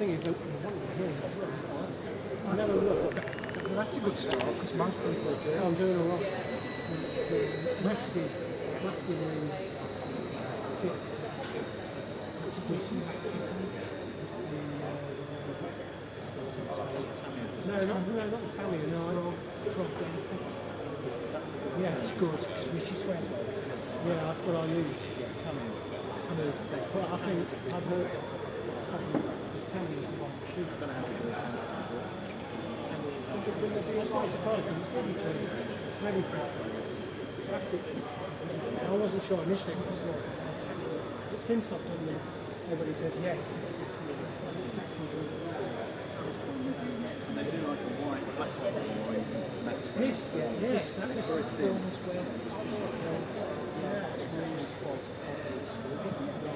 thing is that I never look. Well, that's a good start because most people do. I'm doing all right. Masking kit. No, not Italian. No, Frog delicates. yeah, It's good because Richie swears by it. yeah, that's what I use. Italian. But I think I've heard something Italian is one. I don't know how to do it. I'm quite surprised because it's really clean. It's really plastic. I wasn't sure initially, but since I've done them, everybody says yes. And they do like a white, black white. Yes, yes, That's that's very thin as well. yeah, it's really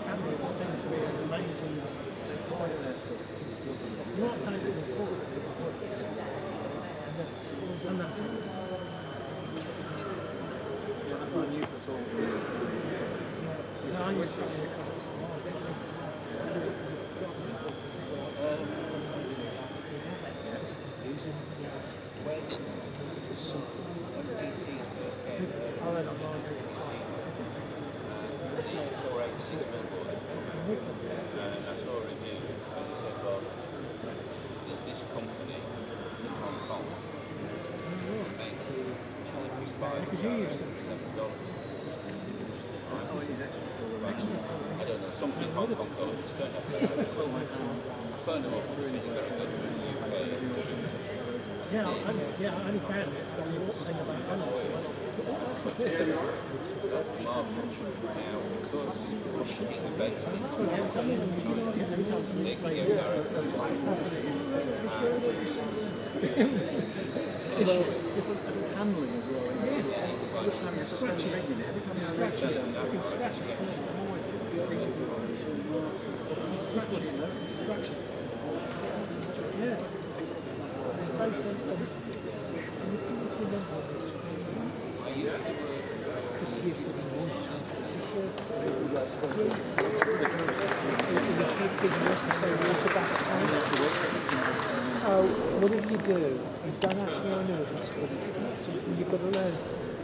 Italian seems to be an amazing. Not painted before. And that. Yeah, I've got a new puzzle. No, I used to see because you used to. I don't know, something Hong Kong dollars. Don't know. I phoned them up and said you've got to go to the UK. Yeah, I only found it when you saying about animals. That's marvellous. Now, because we're based in Every time somebody explains it. It's handling as well. Every time you're scratching regularly, every time you scratch it, You can scratch it. It's just what it is. Scratch it. Yeah. It's so sensitive. And you think it's remember this. Because you put in one t-shirt. So, whatever you do, you don't ask me I know this, but it's something you've got to learn.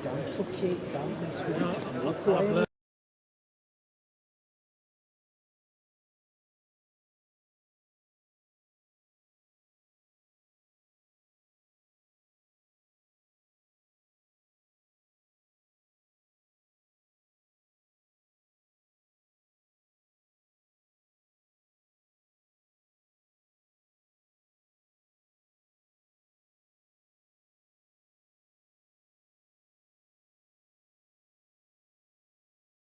Don't touch it, don't mess with it, just walk away.